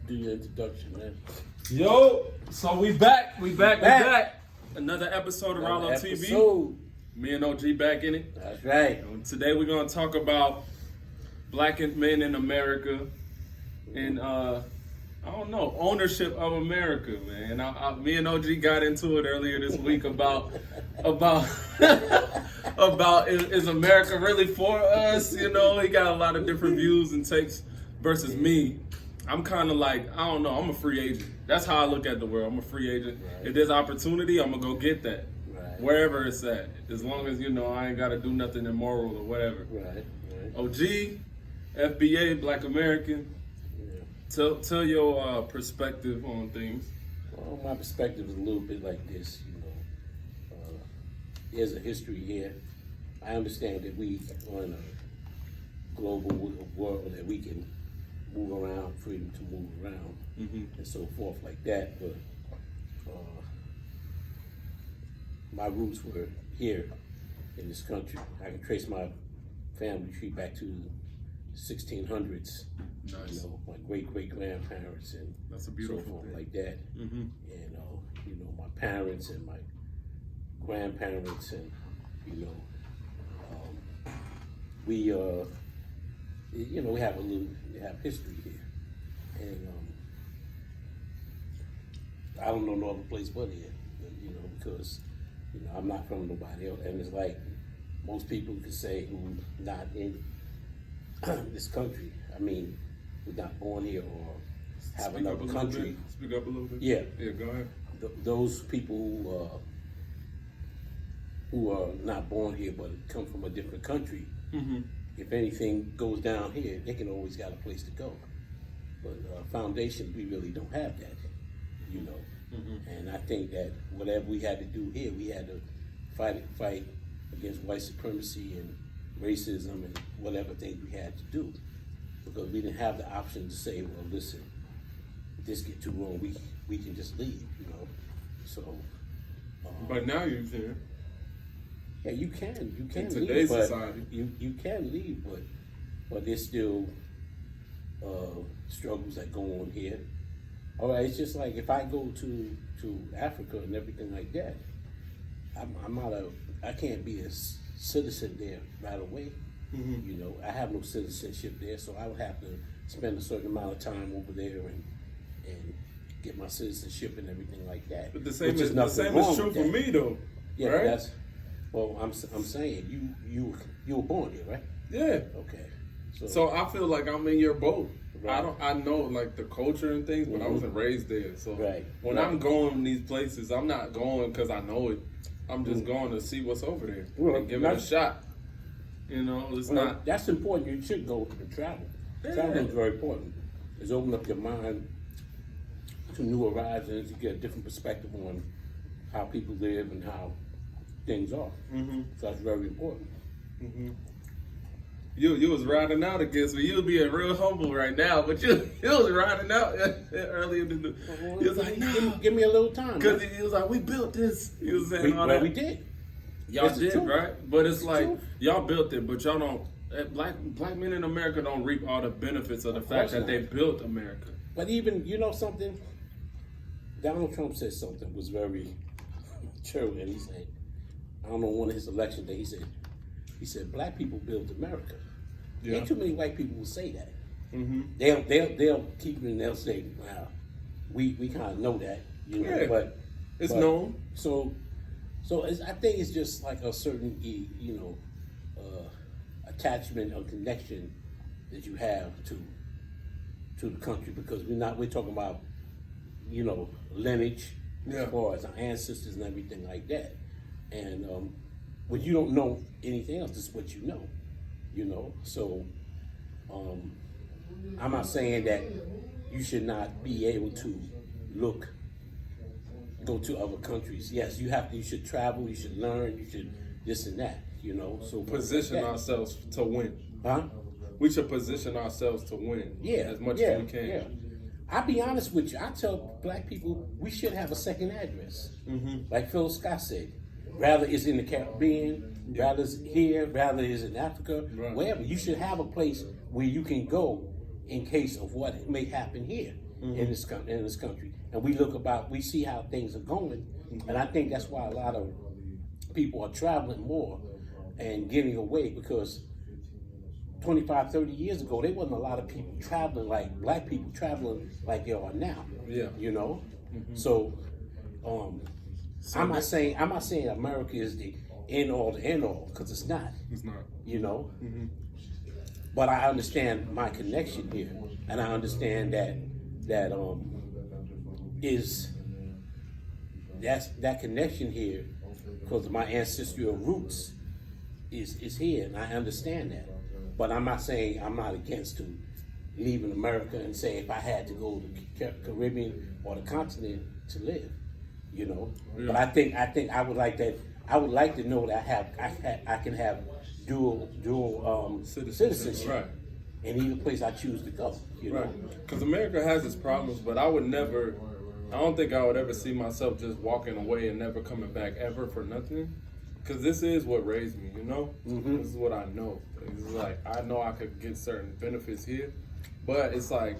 Do your introduction, man. Yo, so we back. Another episode of Rollo TV. Me and OG back in it. That's right. Today we're gonna talk about black men in America and I don't know, ownership of America, man. Me and OG got into it earlier this week about is America really for us? You know, he got a lot of different views and takes versus me. I'm kind of like, I don't know, I'm a free agent. That's how I look at the world. I'm a free agent. Right. If there's opportunity, I'm going to go get that. Right. Wherever it's at. As long as, I ain't got to do nothing immoral or whatever. Right. OG, FBA, Black American. Yeah. Tell your perspective on things. Well, my perspective is a little bit like this, there's a history here. I understand that we are in a global world that we can move around, freedom to move around, and so forth like that. But my roots were here in this country. I can trace my family tree back to the 1600s. Nice. My great-great-grandparents and that's a beautiful so forth thing. Like that. And my parents and my grandparents and we have history here, and I don't know no other place but here, because I'm not from nobody else, and it's like most people could say who not in this country. I mean, we're not born here or have another country. Speak up a little bit. Yeah, go ahead. Those people who are not born here but come from a different country. If anything goes down here, they can always got a place to go. But foundation, we really don't have that, And I think that whatever we had to do here, we had to fight against white supremacy and racism and whatever things we had to do, because we didn't have the option to say, well, listen, if this get too wrong, we can just leave, So. But now you can. Yeah, you can in leave, today's but society. You can leave, but there's still struggles that go on here. All right, it's just like if I go to Africa and everything like that, I can't be a citizen there right away. I have no citizenship there, so I would have to spend a certain amount of time over there and get my citizenship and everything like that. But the same is true for me though. Yeah, right? Well, I'm saying you were born here, right? Yeah. Okay. So I feel like I'm in your boat. Right. I know like the culture and things, but I wasn't raised there. So when I'm going these places, I'm not going because I know it. I'm just going to see what's over there and give it a shot. It's not. That's important. You should go and travel. Yeah. Traveling is very important. It's open up your mind to new horizons. You get a different perspective on how people live and how things are. So that's very important. You was riding out against me. You was being real humble right now, but you was riding out earlier in the. He was like, "No, give me a little time." Because he was like, "We built this." He was saying all that. We did. Y'all did, right? But it's like y'all built it, but y'all don't. Black men in America don't reap all the benefits of the fact that they built America. But even something, Donald Trump said something was very true, and he said, I don't know, one of his election days, he said black people built America. Yeah. Ain't too many white people will say that. They'll keep it and they'll say, "Wow, we kind of know that," but it's known. So I think it's just like a certain attachment or connection that you have to the country, because we're talking about lineage as far as our ancestors and everything like that. And when you don't know anything else, this is what you know. So I'm not saying that you should not be able to go to other countries. Yes, you should travel, you should learn, you should this and that, So position ourselves to win. Huh? We should position ourselves to win. As much as we can. Yeah. I'll be honest with you. I tell black people we should have a second address. Like Phil Scott said. Rather it's in the Caribbean, rather it's here, rather it's in Africa, wherever. You should have a place where you can go in case of what may happen here. in this country, and we see how things are going, and I think that's why a lot of people are traveling more and getting away, because 25, 30 years ago, there wasn't a lot of people traveling, like black people traveling like there are now. Yeah. You know? So, I'm not saying America is the end all, because it's not. It's not. You know? But I understand my connection here, and I understand that that connection here, because my ancestral roots is here, and I understand that. But I'm not saying I'm not against to leaving America and say if I had to go to the Caribbean or the continent to live, you know. Yeah. But I think I would like that. I would like to know that I can have dual citizenship, right, in either place I choose to go. You know, because America has its problems, but I don't think I would ever see myself just walking away and never coming back ever for nothing. Because this is what raised me, you know? This is what I know. It's like, I know I could get certain benefits here, but it's like,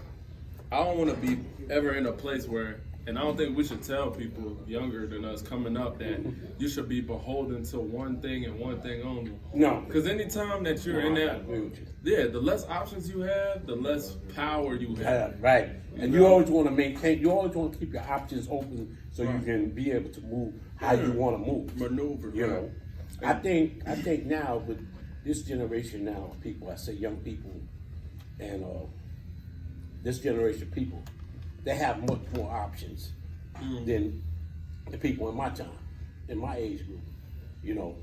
I don't want to be ever in a place where, and I don't think we should tell people younger than us coming up that you should be beholden to one thing and one thing only. No. Because anytime that you're in that, the less options you have, the less power you have. Right. And you always want to keep your options open so you can be able to move how you want to move. Maneuver. You know. I think now with this generation now of people, I say young people, and this generation of people, they have much more options than the people in my time, in my age group. You know,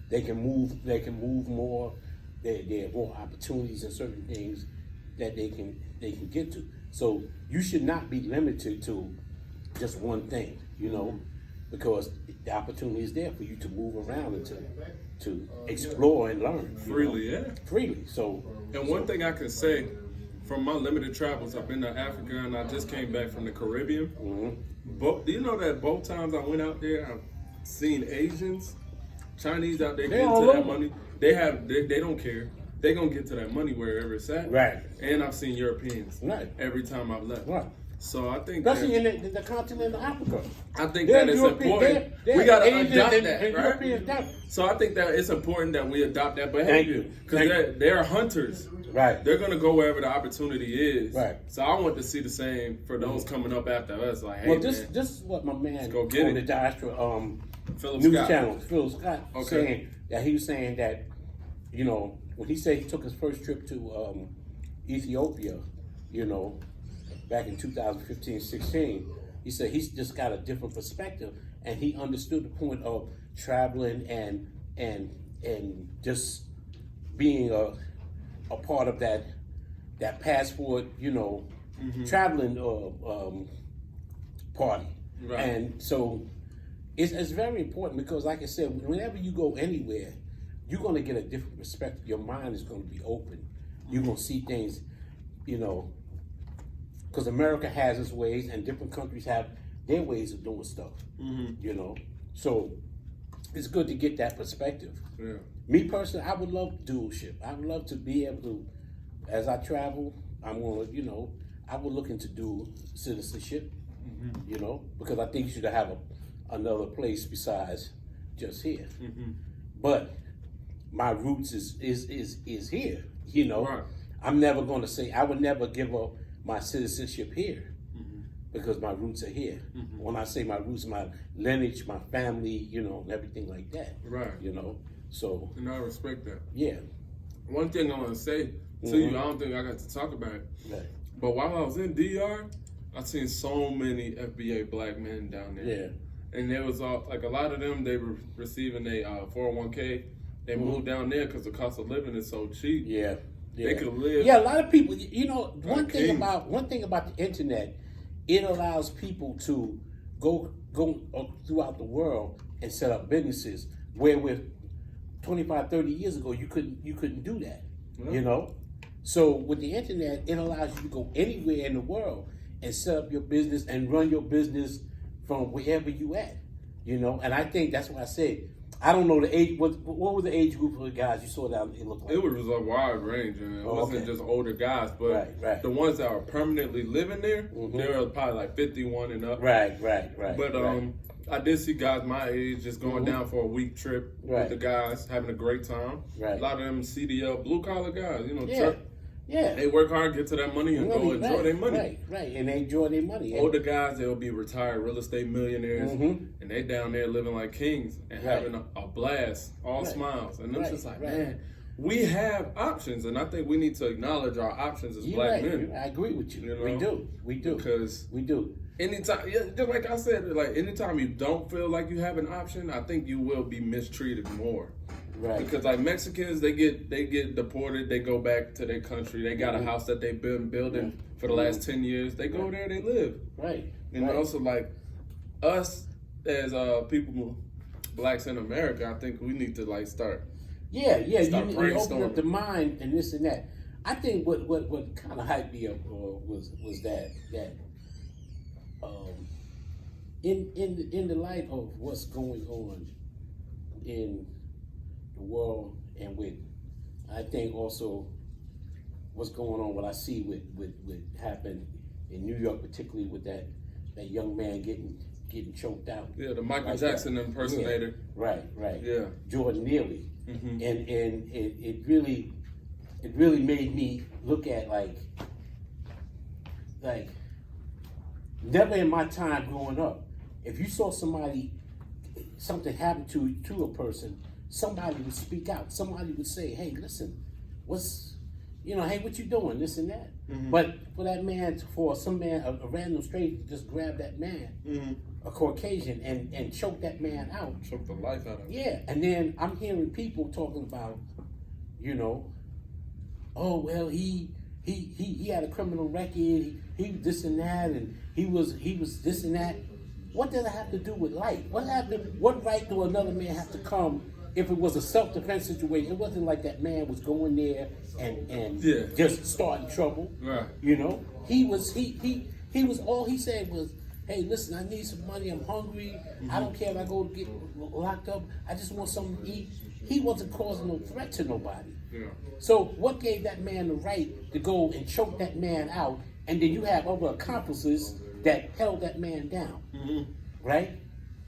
they can move more. They have more opportunities and certain things that they can get to. So you should not be limited to just one thing, you know, because the opportunity is there for you to move around and to explore and learn Freely. freely. So, and one thing I can say from my limited travels, I've been to Africa and I just came back from the Caribbean. Do you know that both times I went out there, I've seen Asians, Chinese out there getting to that money. They don't care. They're going to get to that money wherever it's at. Right. And I've seen Europeans every time I've left. Right. So I think especially in the continent of Africa. I think that is important. We got to adopt that, right? So I think that it's important that we adopt that behavior. Because they're hunters. Right. They're going to go wherever the opportunity is. Right. So I want to see the same for those coming up after us. Like, hey, this is what my man on the diaspora news channel, Phil Scott, saying that he was saying that, you know, when he said he took his first trip to Ethiopia, you know, back in 2015-16, he said he's just got a different perspective, and he understood the point of traveling and just being a part of that passport, you know, traveling party. Right. And so it's very important because, like I said, whenever you go anywhere, you're going to get a different perspective. Your mind is going to be open. You're going to see things, you know, because America has its ways and different countries have their ways of doing stuff, you know. So it's good to get that perspective. Yeah. Me personally, I would love dualship. I would love to be able to, as I travel, I'm going to, you know, I would look into dual citizenship, you know, because I think you should have another place besides just here. But my roots is here, you know. Right. I'm never going to say, I would never give up my citizenship here because my roots are here. When I say my roots, my lineage, my family, you know, and everything like that. Right. You know, so. And I respect that. Yeah. One thing I want to say to you, I don't think I got to talk about it, but while I was in DR, I seen so many FBA black men down there. Yeah. And there was like a lot of them, they were receiving a 401k. They moved down there because the cost of living is so cheap. Yeah. They could live. Yeah, a lot of people. You know, one thing about the internet, it allows people to go throughout the world and set up businesses where with 25, 30 years ago you couldn't do that. Yeah. You know, so with the internet, it allows you to go anywhere in the world and set up your business and run your business from wherever you at. You know, and I think that's why I said I don't know the age. What was the age group of the guys you saw that it looked like? It was a wide range, and it wasn't just older guys, but right. the ones that are permanently living there, they were probably like 51 and up. Right. But I did see guys my age just going down for a week trip with the guys, having a great time. Right. A lot of them CDL blue collar guys, you know, yeah. They work hard, get to that money, and go enjoy their money. Right, and they enjoy their money. Older guys, they'll be retired real estate millionaires, and they down there living like kings and having a blast, all smiles. And I'm just like, man, we have options, and I think we need to acknowledge our options as black men. I agree with you. You know? We do. Because we do. Anytime, just like I said, like anytime you don't feel like you have an option, I think you will be mistreated more. Right. Because like Mexicans, they get deported, they go back to their country. They got a house that they've been building for the last 10 years. They go there, they live. Right. You know, so like us as people, blacks in America, I think we need to like start. Yeah. You open up brainstorming. the mind and this and that. I think what kind of hyped me up was that in the light of what's going on in the world, and with I think also what's going on, what I see with happen in New York, particularly with that young man getting choked out. Yeah, the Michael Jackson impersonator. Right. Yeah, Jordan Neely, and it really made me look at like never in my time growing up, if you saw something happen to a person, somebody would speak out. Somebody would say, "Hey, listen, hey, what you doing? This and that." But for some man, a random stranger, just grab that man, a Caucasian, and choke that man out. Choke the life out of him. Yeah, and then I'm hearing people talking about, oh well, he had a criminal record. He this and that, and he was this and that. What does it have to do with life? What right do another man have to come if it was a self-defense situation? It wasn't like that man was going there and just starting trouble. Right. He was all he said was, "Hey, listen, I need some money. I'm hungry. I don't care if I go get locked up. I just want something to eat." He wasn't causing no threat to nobody. Yeah. So what gave that man the right to go and choke that man out, and then you have other accomplices that held that man down, right?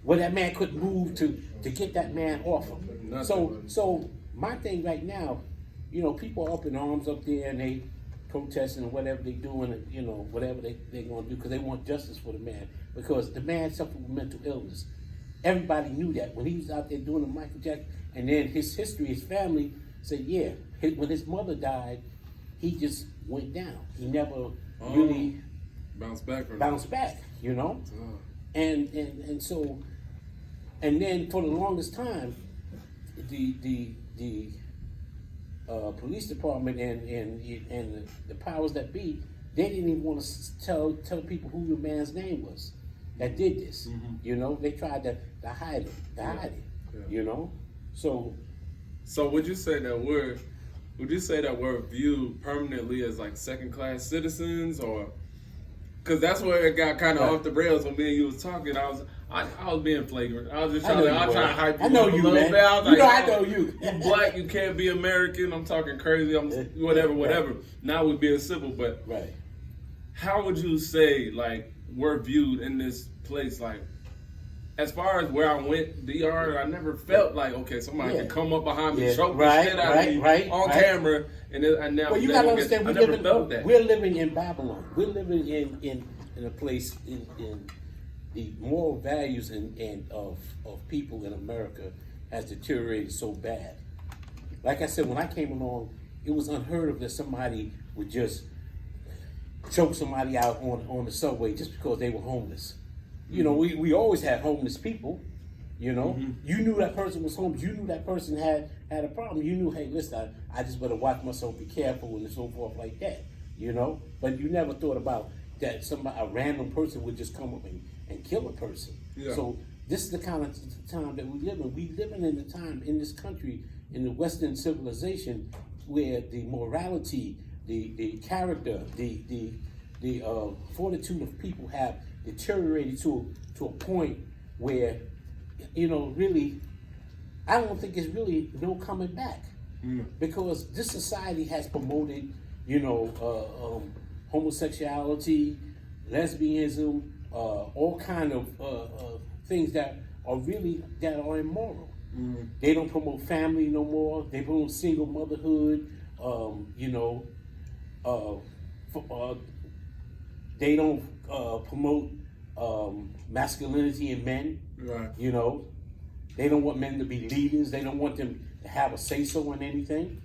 Where that man couldn't move to get that man off him. Nothing. So my thing right now, people are up in arms up there and they protesting or whatever they doing, whatever they're going to do because they want justice for the man, because the man suffered with mental illness. Everybody knew that when he was out there doing the Michael Jackson, and then his history, his family said, when his mother died, he just went down. He never really bounced back. And so, and then for the longest time, the police department and the powers that be, they didn't even want to tell people who the man's name was that did this. They tried to hide it, Yeah. So would you say that we're viewed permanently as like second-class citizens, or because that's where it got kind of off the rails when me and you was talking? I was being flagrant. I was just trying to hype you up a little bit. I was like, I know you. You black, you can't be American. I'm talking crazy. I'm whatever. Right. Now we're being civil, but right. How would you say like we're viewed in this place? Like, as far as where I went, DR, I never felt like, okay, somebody could come up behind me, choke the shit out of me on camera, and now. Well, you gotta understand, we're living in Babylon. We're living in a place in the moral values and of people in America has deteriorated so bad. Like I said, when I came along, it was unheard of that somebody would just choke somebody out on the subway just because they were homeless. We always had homeless people, You knew that person was homeless. You knew that person had a problem. You knew, hey, listen, I just better watch myself, be careful, and so forth like that. But you never thought about that a random person would just come up and kill a person. Yeah. So this is the kind of time that we live in. We living in the time in this country, in the Western civilization, where the morality, the character, the fortitude of people have deteriorated to a point where, really, I don't think it's really no coming back because this society has promoted, homosexuality, lesbianism, all kind of things that are immoral. They don't promote family no more. They promote single motherhood. They don't promote masculinity in men. Right. They don't want men to be leaders. They don't want them to have a say-so in anything.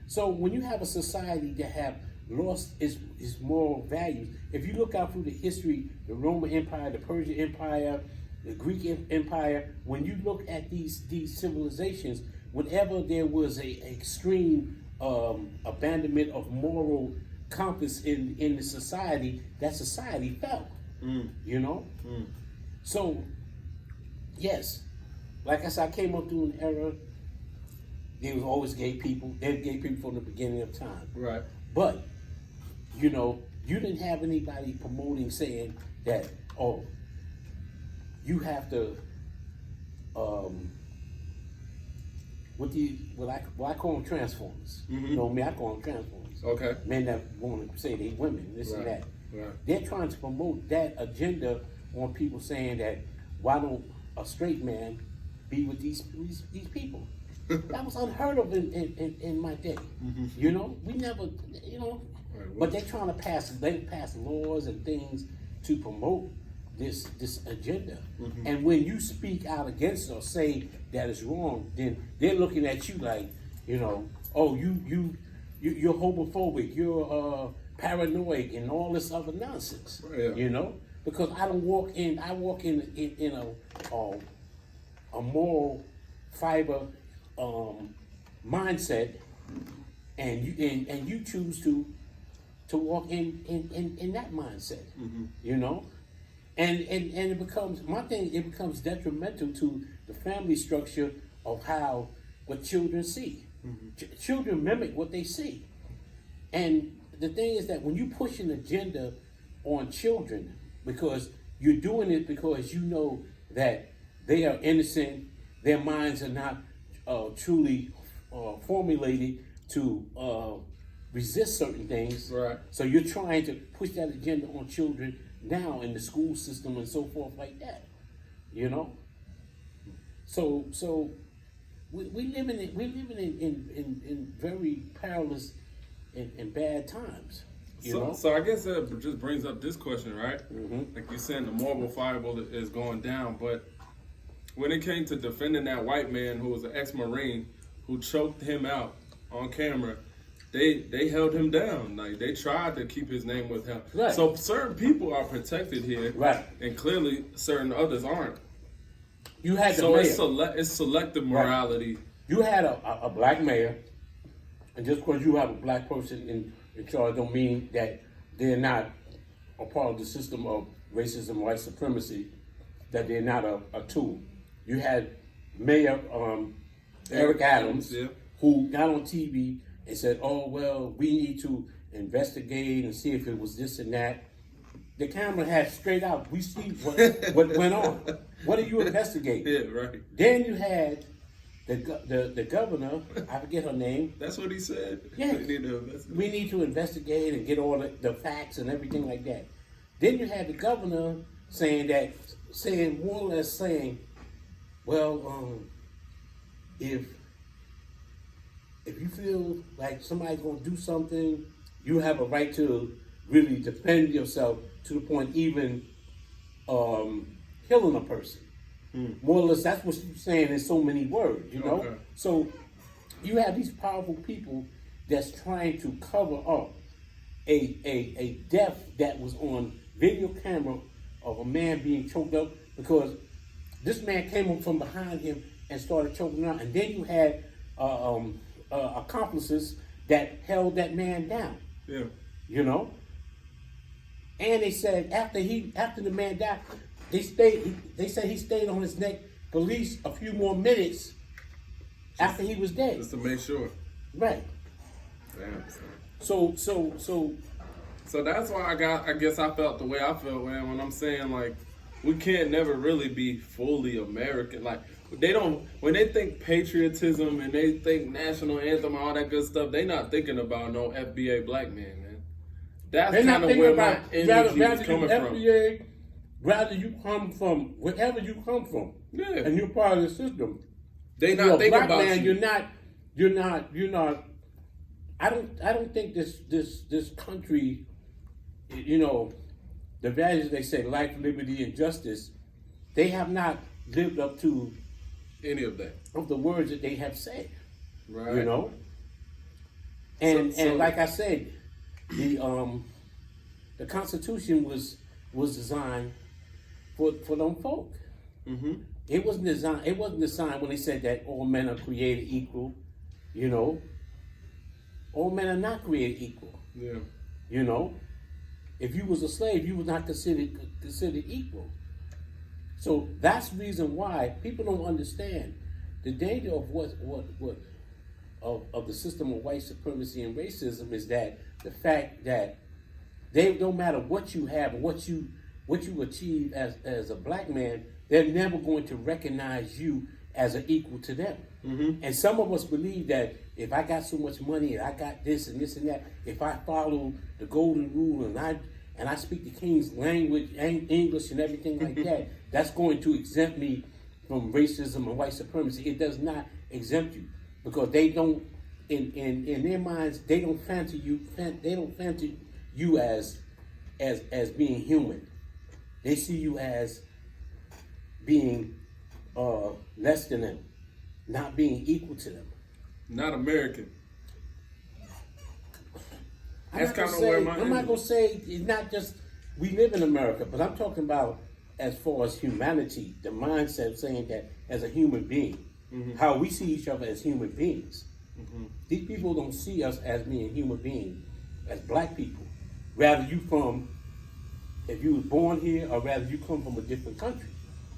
So when you have a society that have lost its moral values, if you look out through the history, the Roman Empire, the Persian Empire, the Greek Empire, when you look at these civilizations, whenever there was a extreme abandonment of moral compass in the society, that society fell. So yes, like I said, I came up through an era. There was always gay people. There were gay people from the beginning of time. Right. But you didn't have anybody promoting saying that, oh, you have to what I call them transformers. You know me, I call them transformers. Okay. Men that want to say they women, this and that. Right. They're trying to promote that agenda on people saying that why don't a straight man be with these people? That was unheard of in my day. We never, but they're trying to pass laws and things to promote this agenda. And when you speak out against it or say that it's wrong, then they're looking at you like, oh, you're homophobic, you're paranoid, and all this other nonsense. Yeah. Because I walk in a moral fiber mindset, and you choose to walk in that mindset, and it becomes detrimental to the family structure of what children see. Children mimic what they see, and the thing is that when you push an agenda on children, because you're doing it because you know that they are innocent, their minds are not truly formulated to resist certain things. Right. So you're trying to push that agenda on children now in the school system and so forth like that. So we living in very perilous and bad times. So I guess that just brings up this question, right? Like you're saying, the moral fiber is going down, but when it came to defending that white man who was an ex-Marine who choked him out on camera, they held him down. Like they tried to keep his name with him. Right. So certain people are protected here, right? And clearly certain others aren't. You had it's selective morality. Right. You had a black mayor, and just because you have a black person in charge, don't mean that they're not a part of the system of racism, white supremacy. That they're not a tool. You had Mayor Eric Adams, who got on TV and said, "Oh well, we need to investigate and see if it was this and that." The camera had straight out. We see what went on. What are you investigating? Yeah, right. Then you had the governor. I forget her name. That's what he said. Yeah, we need to investigate and get all the facts and everything like that. Then you had the governor saying more or less, well, if you feel like somebody's going to do something, you have a right to really defend yourself to the point even killing a person. More or less, that's what you're saying in so many words, Okay. So you have these powerful people that's trying to cover up a death that was on video camera of a man being choked up, because this man came up from behind him and started choking him out, and then you had accomplices that held that man down. Yeah. And they said after the man died, they said he stayed on his neck for at least a few more minutes after he was dead. Just to make sure. Right. Damn. So that's why I guess I felt the way I felt, man, when I'm saying like we can't never really be fully American. Like they don't when they think patriotism and they think national anthem and all that good stuff, they not thinking about no FBA black man. That's kind of where my energy is coming from. FBA, rather you come from wherever you come from, and you're part of the system. They not thinking black about man, you. You're not. I don't think this country, you know, the values they say, life, liberty, and justice, they have not lived up to any of that of the words that they have said. Right. You know, and like I said. The Constitution was designed for them folk. Mm-hmm. It wasn't designed when they said that all men are created equal. You know, all men are not created equal. Yeah. You know, if you was a slave, you was not considered equal. So that's the reason why people don't understand the danger of of the system of white supremacy and racism is that the fact that they don't matter what you have or what you achieve as a black man, they're never going to recognize you as an equal to them. Mm-hmm. And some of us believe that if I got so much money and I got this and this and that, if I follow the golden rule and I speak the king's language and English and everything like that, that's going to exempt me from racism and white supremacy. It does not exempt you. Because they don't, in their minds, they don't fancy you as being human. They see you as being less than them, not being equal to them. Not American. I'm not gonna say it's not just we live in America, but I'm talking about as far as humanity, the mindset of saying that as a human being. Mm-hmm. How we see each other as human beings. Mm-hmm. These people don't see us as being human beings, as black people. Rather if you was born here or rather you come from a different country.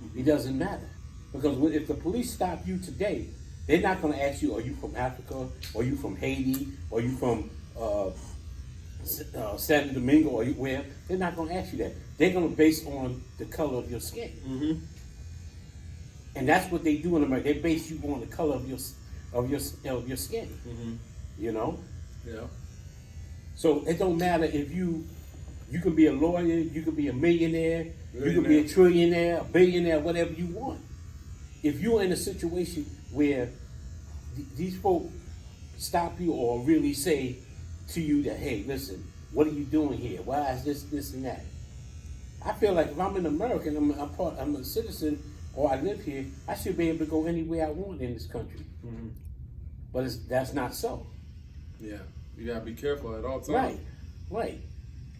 Mm-hmm. It doesn't matter. Because if the police stop you today, they're not going to ask you, are you from Africa? Or are you from Haiti? Or are you from San Domingo? Or where? They're not going to ask you that. They're going to base on the color of your skin. Mm-hmm. And that's what they do in America. They base you on the color of your skin. Mm-hmm. You know? Yeah. So it don't matter if you can be a lawyer, you can be a millionaire, you can be a trillionaire, a billionaire, whatever you want. If you're in a situation where these folk stop you or really say to you that, hey, listen, what are you doing here? Why is this, and that? I feel like if I'm an American, I'm a citizen, or I live here, I should be able to go anywhere I want in this country. Mm-hmm. But that's not so. Yeah, you gotta be careful at all times. Right.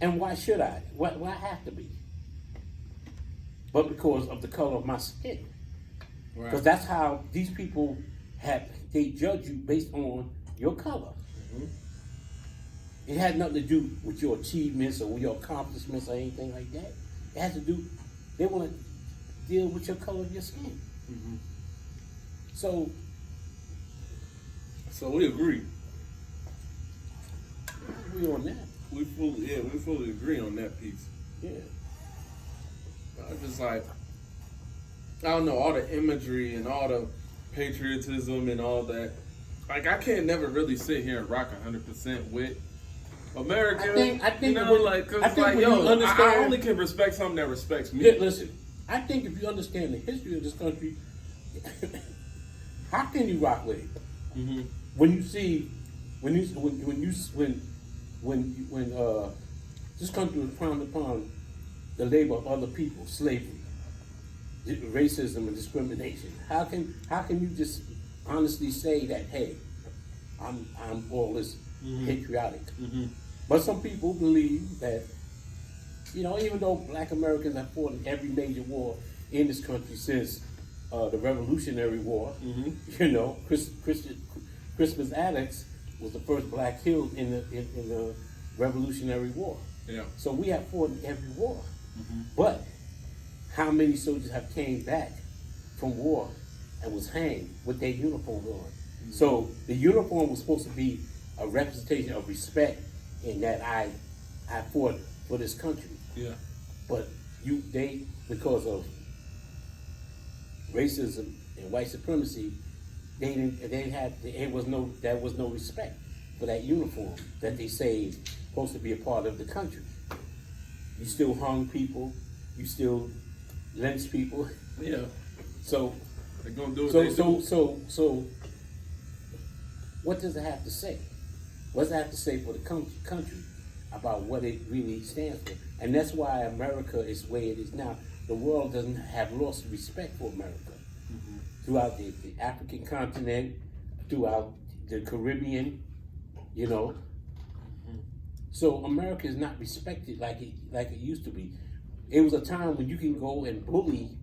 And why should I? Why have to be? But because of the color of my skin. Right. Because that's how these people they judge you based on your color. Mm-hmm. It has nothing to do with your achievements or your accomplishments or anything like that. It has to do, they want to deal with your color of your skin. Mm-hmm. So we agree. We on that. We fully agree on that piece. Yeah. I'm just like, I don't know, all the imagery and all the patriotism and all that. Like, I can't never really sit here and rock 100% with America. I think you know, I only can respect something that respects me. Yeah, listen, I think if you understand the history of this country, how can you rock with it? Mm-hmm. When this country was frowned upon the labor of other people, slavery, racism, and discrimination. How can you just honestly say that, hey, I'm all this patriotic? Mm-hmm. But some people believe that, you know, even though Black Americans have fought in every major war in this country since the Revolutionary War, mm-hmm. you know, Crispus Attucks was the first black killed in the Revolutionary War. Yeah. So we have fought in every war. Mm-hmm. But how many soldiers have came back from war and was hanged with their uniform on? Mm-hmm. So the uniform was supposed to be a representation of respect in that I fought for this country. Yeah. But because of racism and white supremacy, there was no respect for that uniform that they say is supposed to be a part of the country. You still hung people, you still lynched people. Yeah. So they're gonna do what they do. So what does it have to say? What does it have to say for the country about what it really stands for? And that's why America is the way it is now. The world doesn't have lost respect for America. Throughout the African continent, throughout the Caribbean, you know. So America is not respected like it used to be. It was a time when you can go and bully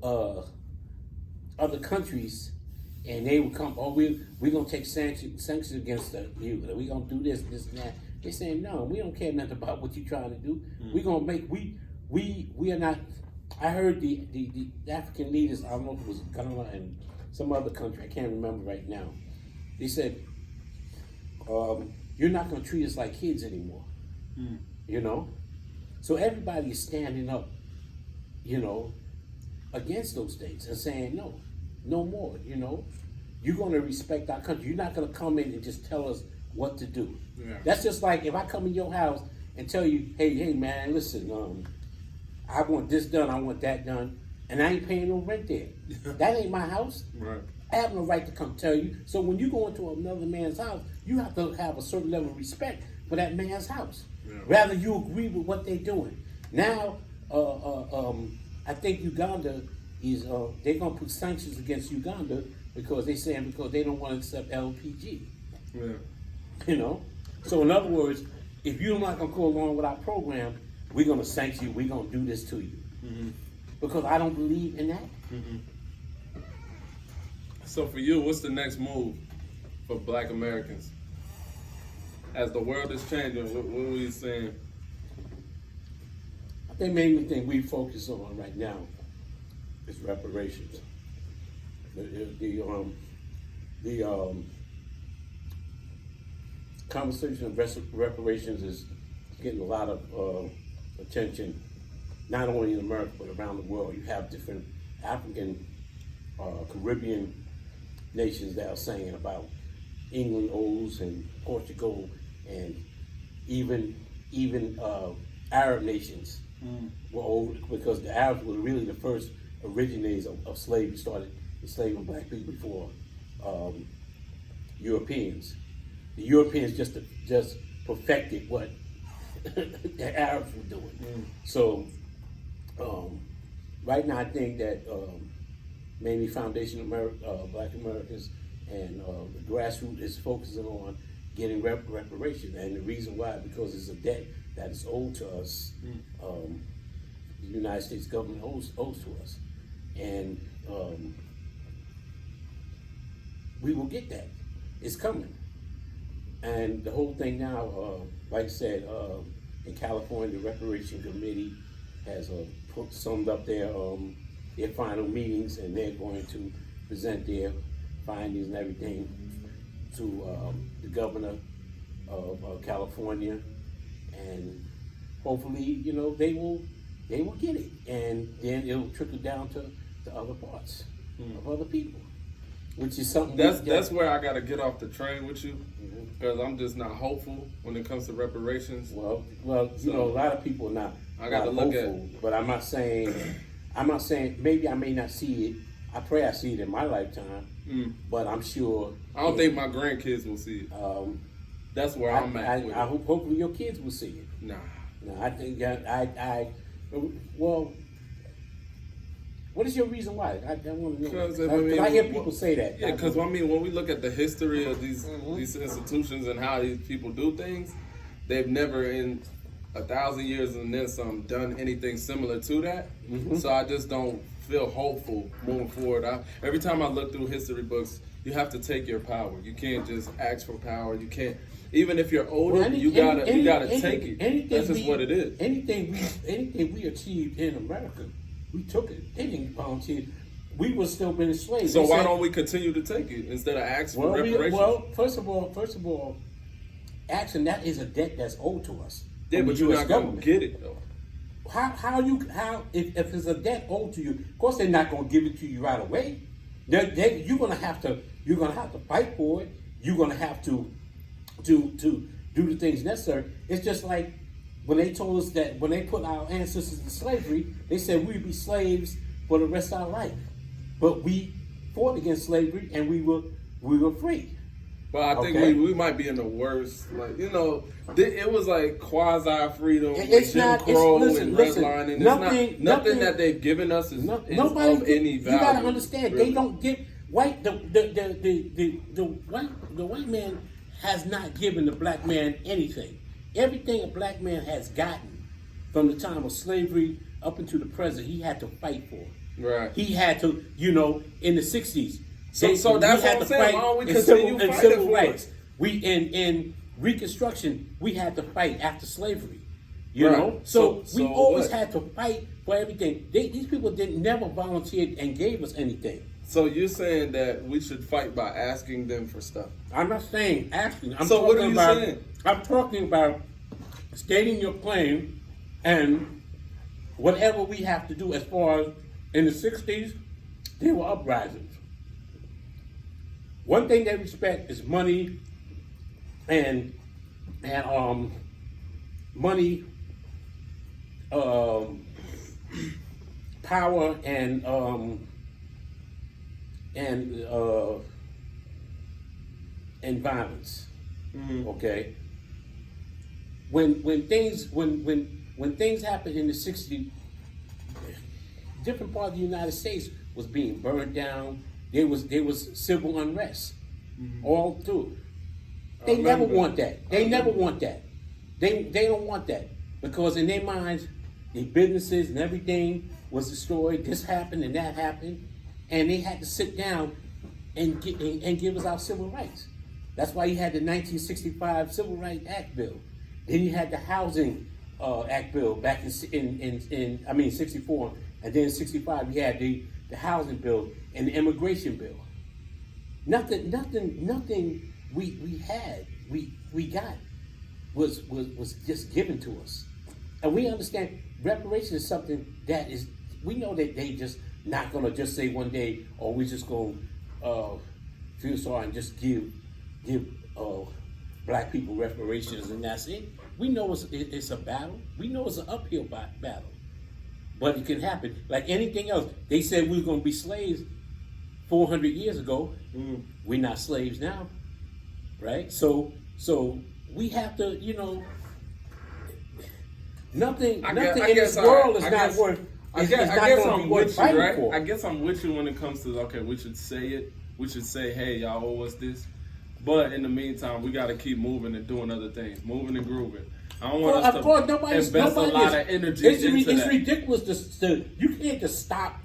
other countries, and they would come. Oh, we're gonna take sanctions against you. We're gonna do this, and that. They're saying no. We don't care nothing about what you're trying to do. We're gonna make we are not. I heard the African leaders. I don't know if it was Ghana and some other country. I can't remember right now. They said, "You're not gonna treat us like kids anymore." You know. So everybody is standing up, you know, against those things and saying no more. You know, you're going to respect our country. You're not going to come in and just tell us what to do. Yeah. That's just like if I come in your house and tell you, hey man, listen, I want this done, I want that done, and I ain't paying no rent there. That ain't my house. Right. I have no right to come tell you. So when you go into another man's house, you have to have a certain level of respect for that man's house. Yeah. Rather you agree with what they're doing. Now, I think Uganda is they're gonna put sanctions against Uganda because they don't want to accept LPG. Yeah. You know. So in other words, if you're not gonna go along with our program, we're gonna sanction you. We're gonna do this to you because I don't believe in that. So for you, what's the next move for Black Americans? As the world is changing, what are we saying? I think main thing we focus on right now is reparations. The conversation of reparations is getting a lot of attention, not only in America but around the world. You have different African, Caribbean nations that are saying about England owes and Portugal and even Arab nations were owed because the Arabs were really the first originators of slavery, started enslaving black people before Europeans. The Europeans just perfected what the Arabs were doing. So right now I think that mainly Foundation Black Americans and the grassroots is focusing on getting reparation, and the reason why, because it's a debt that is owed to us. The United States government owes to us, and we will get that. It's coming, and the whole thing now, like I said, in California, the Reparation Committee has summed up their final meetings, and they're going to present their findings and everything to the governor of California, and hopefully, you know, they will get it, and then it'll trickle down to other parts of other people, which is something that's where I got to get off the train with you, because I'm just not hopeful when it comes to reparations. Well, you know, a lot of people are not. I got to look at it, but I'm not saying maybe I may not see it. I pray I see it in my lifetime, but I'm sure. I don't think my grandkids will see it. That's where I'm at. I hope hopefully your kids will see it. Nah, I think well, what is your reason why? I want to know. Because I hear people say that. Yeah, because I mean, when we look at the history of these institutions and how these people do things, they've never in 1,000 years and then some done anything similar to that. So I just don't feel hopeful moving forward. Every time I look through history books, you have to take your power. You can't just ask for power. You can't, even if you're older, you gotta take it. That's just what it is. Anything we achieved in America, we took it. They didn't volunteer. We were still being enslaved. So why don't we continue to take it instead of asking for reparations? First of all, asking that is a debt that's owed to us. Yeah, but you're not going to get it though. if it's a debt owed to you, of course they're not gonna give it to you right away. You're gonna have to fight for it. You're gonna have to do the things necessary. It's just like when they told us that when they put our ancestors in slavery, they said we'd be slaves for the rest of our life. But we fought against slavery and we were free. But I think we might be in the worst, like, you know, it was like quasi-freedom, it's Jim not, Crow listen, and listen, redlining. Nothing that they've given us is nobody of any value. You gotta understand, really. they don't give the white man has not given the black man anything. Everything a black man has gotten from the time of slavery up until the present, he had to fight for. Right. He had to, you know, in the 60s. So that's what I'm saying. Why don't we continue fighting civil for rights? it? We in Reconstruction, we had to fight after slavery. You Right. know, so we so always what? had to fight for everything. These people never volunteered and gave us anything. So you're saying that we should fight by asking them for stuff? I'm not saying asking. So what are you saying? I'm talking about stating your claim and whatever we have to do as far as in the 60s, there were uprisings. One thing they respect is money and money, power and violence. Mm-hmm. Okay. When things happened in the 60s, different parts of the United States was being burned down. There was civil unrest all through. They never want that. They never want that. They don't want that because in their minds, their businesses and everything was destroyed. This happened and that happened, and they had to sit down and give us our civil rights. That's why you had the 1965 Civil Rights Act bill. Then you had the Housing Act bill back in 64, and then in 65 you had the housing bill and the immigration bill. Nothing we got was just given to us. And we understand reparation is something that is, we know that they just not gonna just say one day, oh, we just gonna feel sorry and just give black people reparations and that's it. We know it's a battle. We know it's an uphill battle. But it can happen. Like anything else. They said we were going to be slaves 400 years ago. We're not slaves now. Right? So we have to, you know, nothing in this world is not worth I guess I'm with you, right? For. I guess I'm with you when it comes to, okay, we should say it. We should say, hey, y'all owe us this. But in the meantime, we got to keep moving and doing other things, moving and grooving. I don't want us to invest a lot of energy into that. It's ridiculous to you can't just stop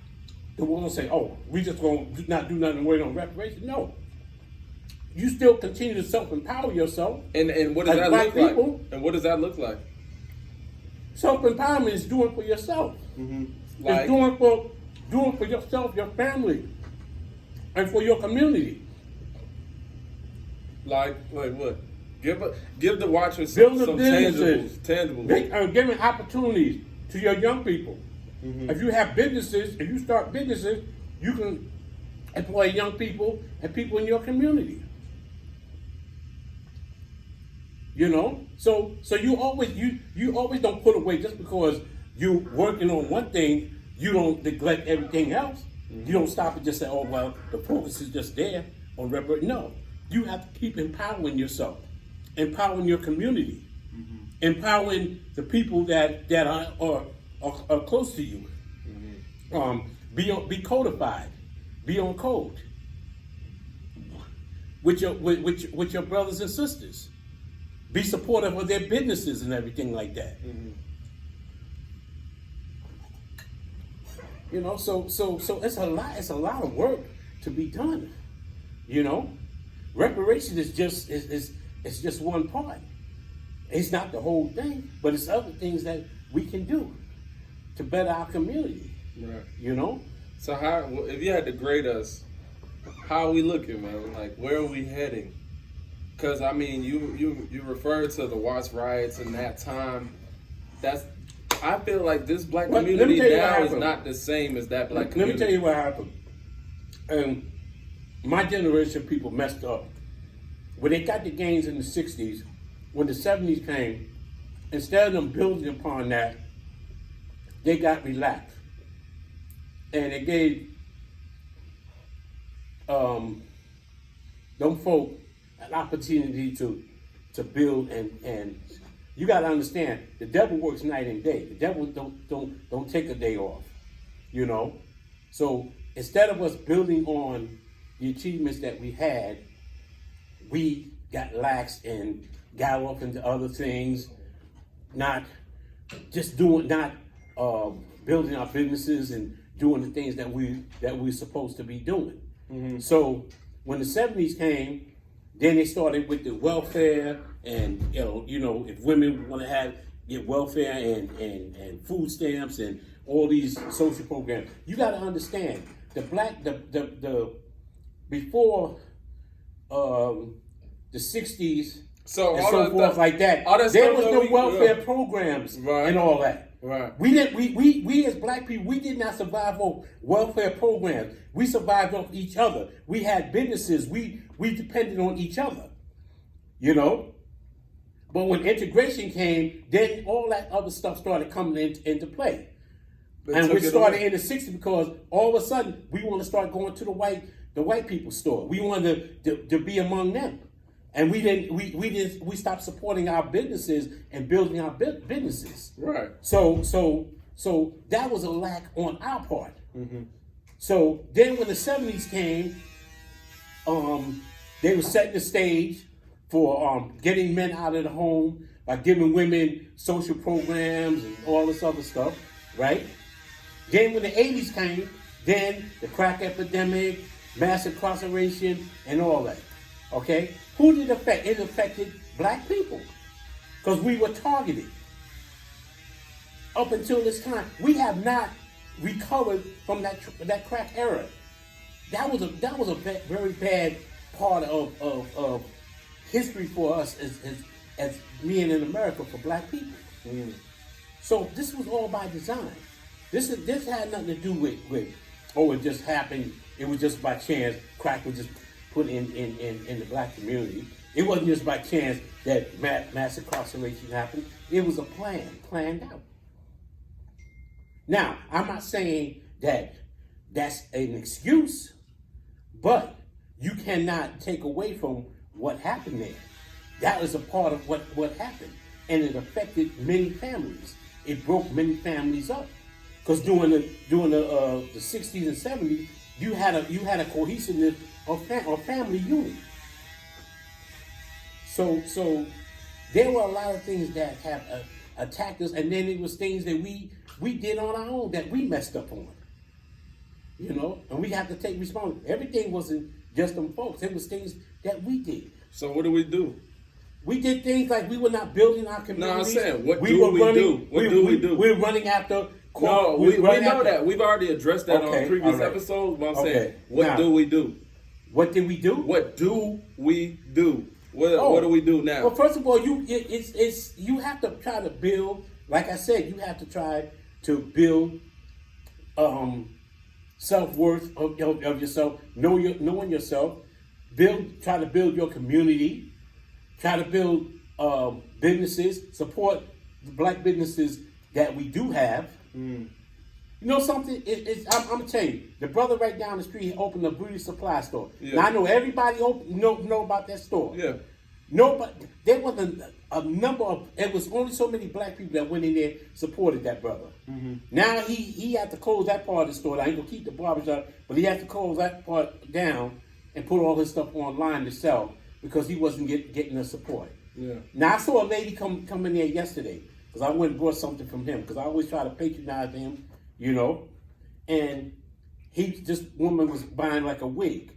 the world and say, oh, we just going to not do nothing and wait on reparations. No. You still continue to self-empower yourself. And what does that look like? And what does that look like? Self-empowerment is doing for yourself. Mm-hmm. It's doing for yourself, your family, and for your community. Like what? Give the watchers Building some businesses, tangibles. Giving opportunities to your young people. Mm-hmm. If you have businesses, if you start businesses, you can employ young people and people in your community. You know, so you always don't put away just because you're working on one thing. You don't neglect everything else. Mm-hmm. You don't stop and just say, "Oh well, the focus is just there on reparation." No, you have to keep empowering yourself, empowering your community, empowering the people that are close to you. Mm-hmm. Be codified, be on code with your brothers and sisters. Be supportive of their businesses and everything like that. Mm-hmm. You know, so it's a lot of work to be done. You know, reparation is just one part. It's not the whole thing, but it's other things that we can do to better our community. Right. You know. So if you had to grade us, how are we looking, man? Like, where are we heading? Because, I mean, you referred to the Watts riots in that time. That's I feel like this black Let me community tell you what now is happened. not the same as that black Let community. me tell you what happened. My generation of people messed up. When they got the gains in the 60s, when the 70s came, instead of them building upon that, they got relaxed. And it gave them folk an opportunity to build, and you got to understand, the devil works night and day. The devil don't take a day off, you know. So instead of us building on the achievements that we had, we got lax and got off into other things, not building our businesses and doing the things that we're supposed to be doing. Mm-hmm. So when the 70s came, then they started with the welfare, and you know, if women want to get welfare and food stamps and all these social programs, you got to understand the before the 60s So and all so that forth stuff, like that. all that There stuff was that no we- welfare yeah. programs Right. and all that. Right. We as black people, we did not survive off welfare programs. We survived off each other. We had businesses. We depended on each other. You know? But when integration came, then all that other stuff started coming into play. And we started in the 60s because all of a sudden we want to start going to the white people's store. We wanted to be among them. And we stopped supporting our businesses and building our businesses. Right. So that was a lack on our part. Mm-hmm. So then when the 70s came, they were setting the stage for getting men out of the home by giving women social programs and all this other stuff, right? Then when the 80s came, then the crack epidemic, mass incarceration, and all that. Okay? Who did it affect? It affected black people because we were targeted. Up until this time, we have not recovered from that crack era. That was a very bad part of history for us as being in America for black people. Mm. So this was all by design. This had nothing to do with it just happened. It was just by chance. Crack was just put in the black community. It wasn't just by chance that mass incarceration happened. It was a planned out. Now, I'm not saying that that's an excuse, but you cannot take away from what happened there. That was a part of what happened, and it affected many families. It broke many families up, because during the 60s and 70s, you had a cohesiveness of family unit. So there were a lot of things that have attacked us, and then it was things that we did on our own that we messed up on. You know, and we have to take responsibility. Everything wasn't just them folks. It was things that we did. So what do we do? We did things like we were not building our communities. No, I'm saying, what we do were we running, do? What do we do? We're running after. No, we know that. We've already addressed that on previous episodes. But I'm saying, what do we do? What did we do? What do we do? What do we do now? Well, first of all, you have to try to build. Like I said, you have to try to build self-worth of yourself, knowing yourself. Try to build your community. Try to build businesses. Support the black businesses that we do have. Mm. You know something? I'm gonna tell you. The brother right down the street opened a beauty supply store. Yeah. Now I know everybody know about that store. Yeah. No, but there wasn't a number of. It was only so many black people that went in there supported that brother. Mm-hmm. Now he had to close that part of the store. I ain't gonna keep the barbershop, but he had to close that part down and put all his stuff online to sell because he wasn't getting the support. Yeah. Now I saw a lady come in there yesterday because I went and bought something from him because I always try to patronize him, you know. And this woman was buying like a wig,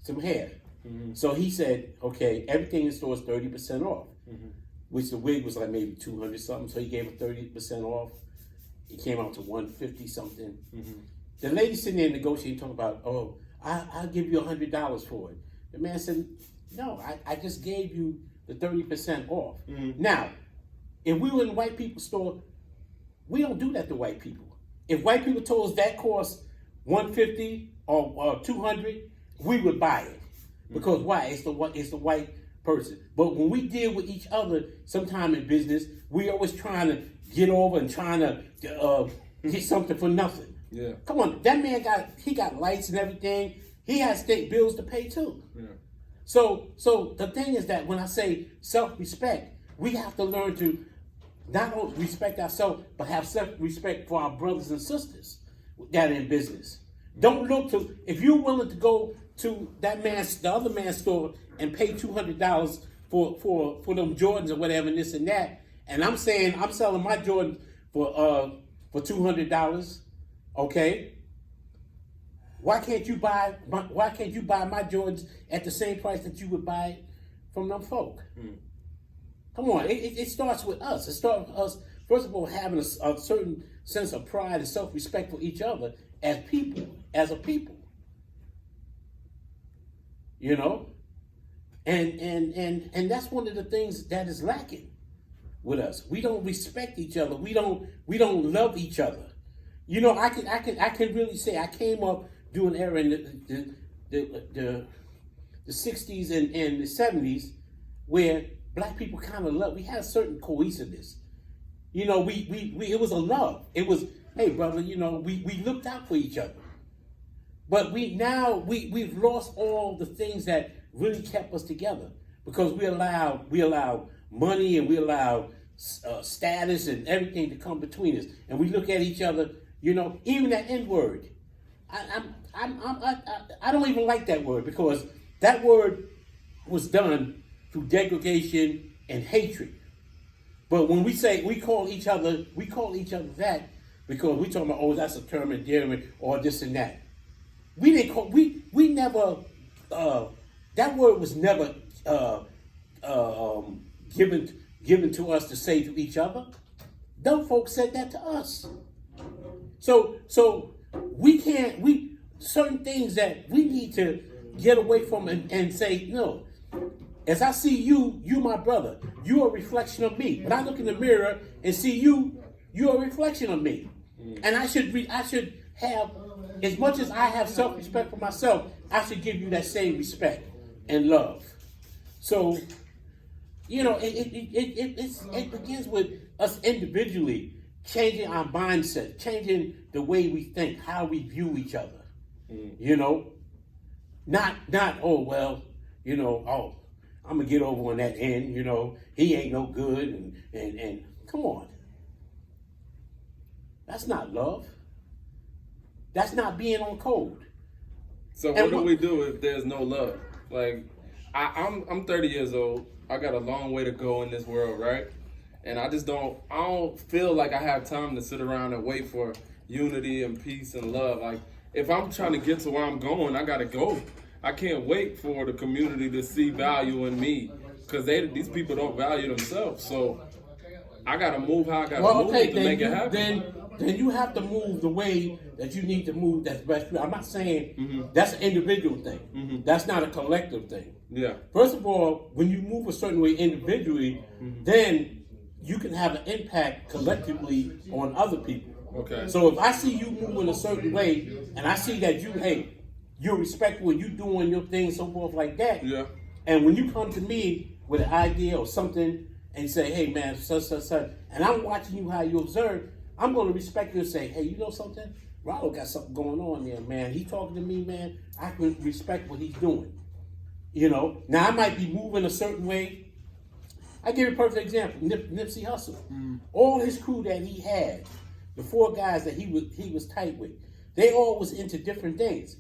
some hair. Mm-hmm. So he said, okay, everything in the store is 30% off, mm-hmm. which the wig was like maybe 200 something. So he gave her 30% off. It came out to 150 something. Mm-hmm. The lady sitting there negotiating, talking about, oh, I'll give you $100 for it. The man said, no, I just gave you the 30% off. Mm-hmm. Now, if we were in the white people's store, We don't do that to white people. If white people told us that costs $150 or $200, we would buy it. Because why? It's the white person. But when we deal with each other, sometime in business, we always trying to get over and trying to get something for nothing. Yeah. Come on, that man got lights and everything. He has state bills to pay too. Yeah. So the thing is that when I say self-respect, we have to learn to not only respect ourselves, but have self-respect for our brothers and sisters that are in business. Don't look to, if you're willing to go to the other man's store and pay $200 for them Jordans or whatever and this and that, and I'm saying I'm selling my Jordan for $200, okay? Why can't you buy my Jordans at the same price that you would buy it from them folk? Come on, it starts with us. It starts with us, first of all, having a certain sense of pride and self-respect for each other as people, as a people. You know? And that's one of the things that is lacking with us. We don't respect each other. We don't love each other. You know, I can really say I came up during an era in the 60s and the 70s where black people kind of love. We had a certain cohesiveness. You know, we it was a love. It was, hey brother, you know, we looked out for each other. But we've lost all the things that really kept us together because we allow money and we allow status and everything to come between us, and we look at each other. You know, even that N word. I don't even like that word because that word was done through degradation and hatred. But when we call each other that because we talking about, oh, that's a term of endearment or this and that. We didn't call, we never, that word was never given to us to say to each other. Them folks said that to us. So certain things that we need to get away from and say, no, as I see you my brother, you're a reflection of me. When I look in the mirror and see you're a reflection of me. And I should have, as much as I have self-respect for myself, I should give you that same respect and love. So, you know, it begins with us individually changing our mindset, changing the way we think, how we view each other. You know, not oh well, you know, oh, I'm gonna get over on that end. You know, he ain't no good, and come on, that's not love. That's not being on code. So what do we do if there's no love? Like, I'm 30 years old. I got a long way to go in this world, right? And I don't feel like I have time to sit around and wait for unity and peace and love. Like, if I'm trying to get to where I'm going, I gotta go. I can't wait for the community to see value in me because these people don't value themselves. So I gotta move how I gotta move to make it happen. Then you have to move the way that you need to move that's best for you. I'm not saying that's an individual thing. That's not a collective thing. Yeah. First of all, when you move a certain way individually, then you can have an impact collectively on other people. Okay. So if I see you moving a certain way, and I see that you're respectful, and you doing your thing, so forth like that. Yeah. And when you come to me with an idea or something and say, hey man, such, and I'm watching you how you observe, I'm going to respect you and say, hey, you know something? Rollo got something going on there, man. He talking to me, man. I can respect what he's doing. You know, now I might be moving a certain way. I give you a perfect example. Nipsey Hussle. All his crew that he had, the 4 guys that he was tight with, they all was into different things.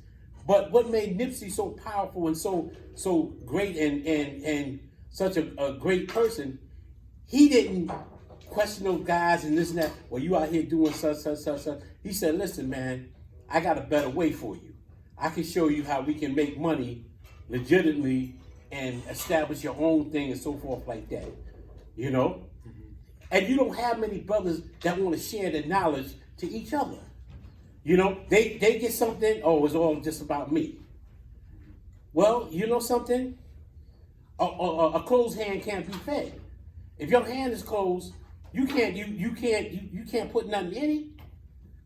But what made Nipsey so powerful and so great and such a great person, he didn't question those guys and this and that. Well, you out here doing such. He said, listen, man, I got a better way for you. I can show you how we can make money legitimately and establish your own thing and so forth like that. You know? And you don't have many brothers that want to share their knowledge to each other. You know, they get something, oh, it's all just about me. Well, you know something? A closed hand can't be fed. If your hand is closed you can't put nothing in it.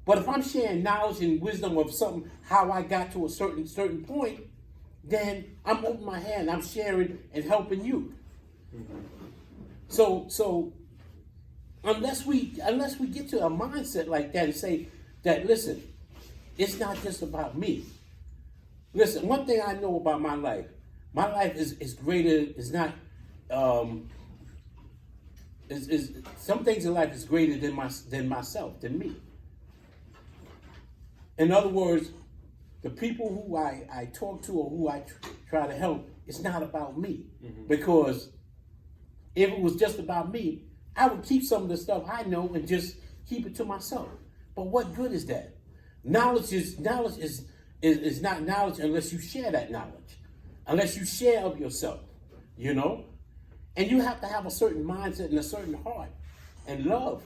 But if I'm sharing knowledge and wisdom of something, how I got to a certain point, then I'm opening my hand. I'm sharing and helping you. So unless we get to a mindset like that and say that, listen, it's not just about me. Listen, one thing I know about my life is greater. Is not. Is some things in life is greater than myself, than me. In other words, the people who I talk to or who I try to help, it's not about me. Because if it was just about me, I would keep some of the stuff I know and just keep it to myself. But what good is that? Knowledge is not knowledge unless you share that knowledge, unless you share of yourself, you know? And you have to have a certain mindset and a certain heart and love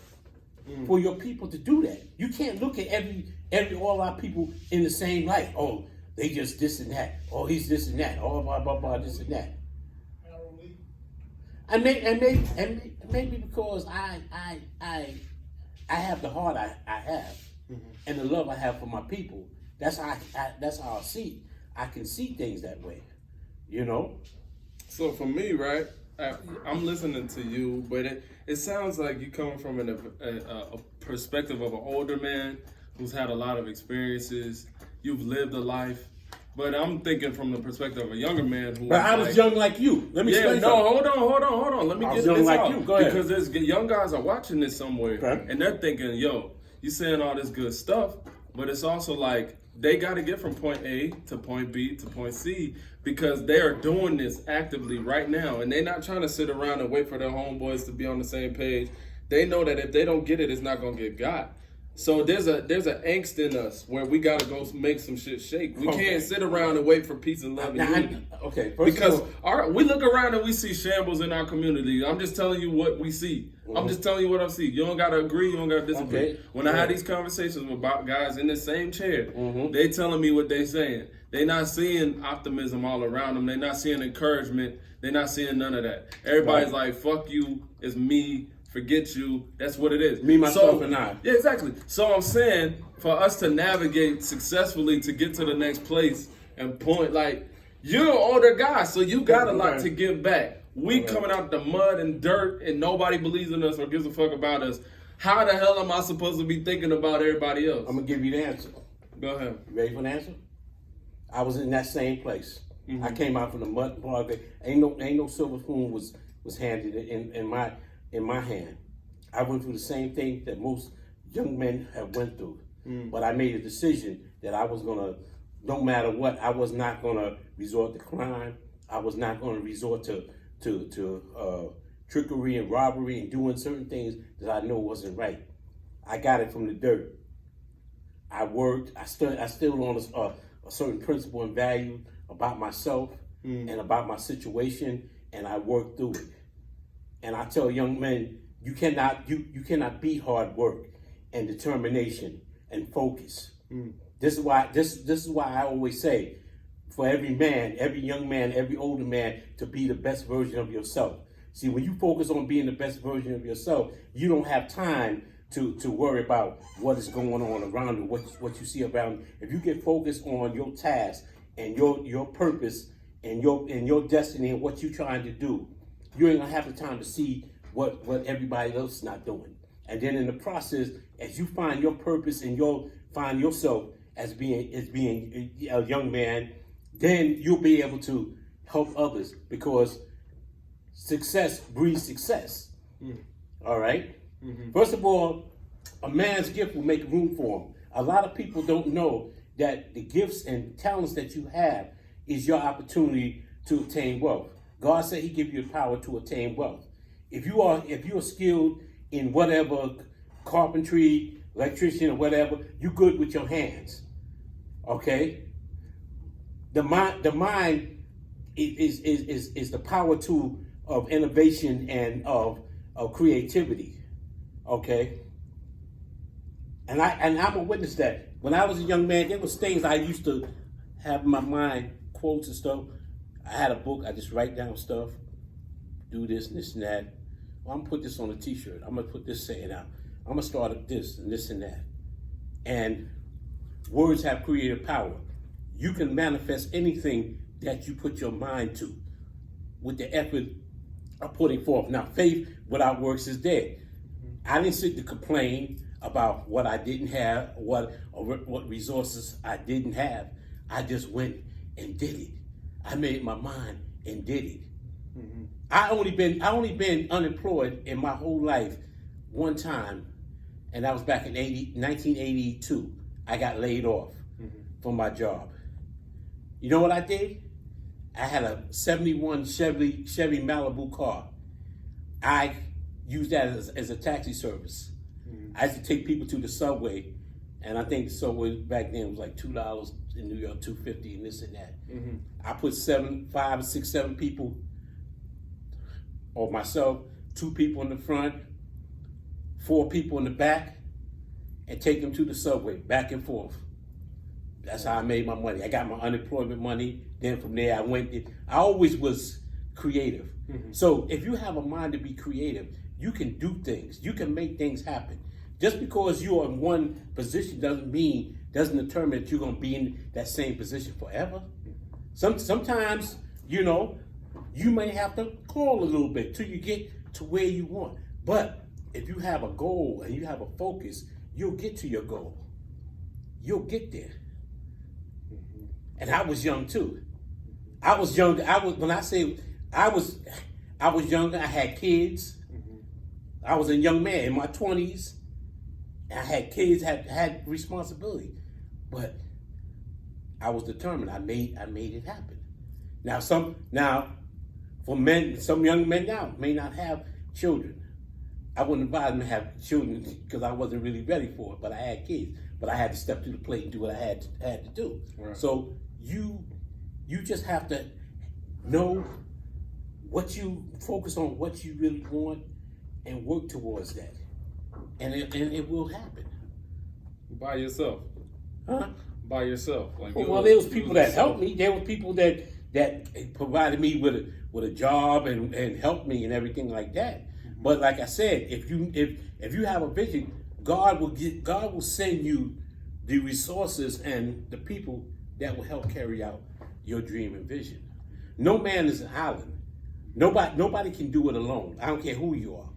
for your people to do that. You can't look at all our people in the same light. Oh, they just this and that. Oh, he's this and that. Oh, blah blah blah, this and that. And maybe because I have the heart I have, and the love I have for my people. That's how I see. I can see things that way, you know. So for me, right, I'm listening to you, but it sounds like you come from a perspective of an older man who's had a lot of experiences. You've lived a life. But I'm thinking from the perspective of a younger man who. But I was young like you. Let me explain. Hold on. Let me get this like out. You. Go ahead. Because there's young guys are watching this somewhere, okay, and they're thinking, "Yo, you saying all this good stuff, but it's also like they got to get from point A to point B to point C because they are doing this actively right now, and they're not trying to sit around and wait for their homeboys to be on the same page. They know that if they don't get it, it's not gonna get got." So there's an angst in us where we gotta go make some shit shake. We can't sit around and wait for peace and love and unity. Because we look around and we see shambles in our community. I'm just telling you what we see. I'm just telling you what I see. You don't gotta agree. You don't gotta disagree. When I had these conversations with guys in the same chair, they telling me what they saying. They not seeing optimism all around them. They not seeing encouragement. They not seeing none of that. Everybody's like, "Fuck you, it's me." Forget you. That's what it is. Me, myself, and I. Yeah, exactly. So I'm saying for us to navigate successfully to get to the next place and point, like, you're an older guy, so you got a lot to give back. We coming out the mud and dirt and nobody believes in us or gives a fuck about us. How the hell am I supposed to be thinking about everybody else? I'm going to give you the answer. Go ahead. You ready for the answer? I was in that same place. I came out from the mud part. Ain't no silver spoon was handed in my hand. I went through the same thing that most young men have went through. But I made a decision that I was gonna, no matter what, I was not gonna resort to crime. I was not gonna resort to trickery and robbery and doing certain things that I know wasn't right. I got it from the dirt. I worked. I still on a certain principle and value about myself and about my situation, and I worked through it. And I tell young men, you cannot beat hard work and determination and focus. This is why I always say, for every man, every young man, every older man, to be the best version of yourself. See, when you focus on being the best version of yourself, you don't have time to worry about what is going on around you, what you see around you. If you get focused on your task and your purpose and your destiny and what you're trying to do, you ain't gonna have the time to see what everybody else is not doing. And then in the process, as you find your purpose and you'll find yourself as being a young man, then you'll be able to help others, because success breeds success. All right? First of all, a man's gift will make room for him. A lot of people don't know that the gifts and talents that you have is your opportunity to obtain wealth. God said he give you the power to attain wealth. If you are skilled in whatever, carpentry, electrician, or whatever, you're good with your hands. Okay? The mind is the power tool of innovation and of creativity. Okay? And I'm a witness that when I was a young man, there was things I used to have in my mind, quotes and stuff. I had a book, I just write down stuff, do this and this and that. well, I'm gonna put this on a T-shirt. I'm gonna put this saying out. I'm gonna start at this and this and that. And words have creative power. You can manifest anything that you put your mind to with the effort of putting forth. Now, faith without works is dead. I didn't sit to complain about what I didn't have, what resources I didn't have. I just went and did it. I made my mind and did it. Mm-hmm. I only been unemployed in my whole life one time, and that was back in 1982. I got laid off from my job. You know what I did? I had a 71 Chevy Malibu car. I used that as a taxi service. I used to take people to the subway, and I think the subway back then was like $2 in New York, $2.50, and this and that. I put 5, 6, 7 people, or myself, 2 people in the front, 4 people in the back, and take them to the subway, back and forth. That's how I made my money. I got my unemployment money. Then from there, I always was creative. So if you have a mind to be creative, you can do things. You can make things happen. Just because you are in one position doesn't determine that you're going to be in that same position forever. Sometimes, you may have to crawl a little bit till you get to where you want. But if you have a goal and you have a focus, you'll get to your goal. You'll get there. And I was young too. I was younger. I was younger. I had kids. I was a young man in my 20s. I had kids, had responsibility, but I was determined. I made it happen. Now, for men, some young men now may not have children. I wouldn't advise them to have children because I wasn't really ready for it. But I had kids. But I had to step to the plate and do what I had to do. Right. So you just have to know what you focus on, what you really want, and work towards that. And it will happen. By yourself. Huh? By yourself. Like well, there was people that helped me. There were people that provided me with a job and helped me and everything like that. But like I said, if you have a vision, God will send you the resources and the people that will help carry out your dream and vision. No man is an island. Nobody can do it alone. I don't care who you are.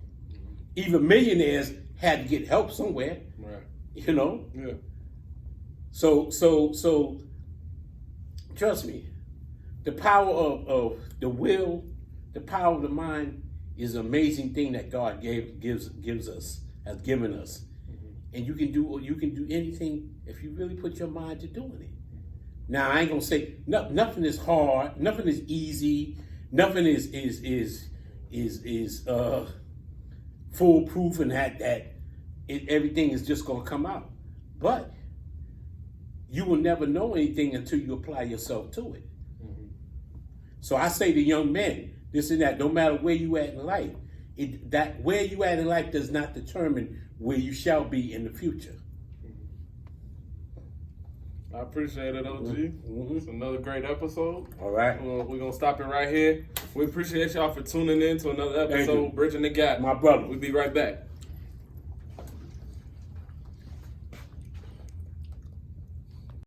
Even millionaires had to get help somewhere. Right. Yeah. So trust me, the power of the will, the power of the mind is an amazing thing that God gives us, has given us. And you can do anything if you really put your mind to doing it. Now I ain't gonna say nothing is hard, nothing is easy, nothing is foolproof and everything is just gonna come out. But you will never know anything until you apply yourself to it. So I say to young men, this and that, no matter where you at in life, where you at in life does not determine where you shall be in the future. I appreciate it, OG. It's another great episode. All right. We're going to stop it right here. We appreciate y'all for tuning in to another episode, Bridging the Gap. My brother. We'll be right back.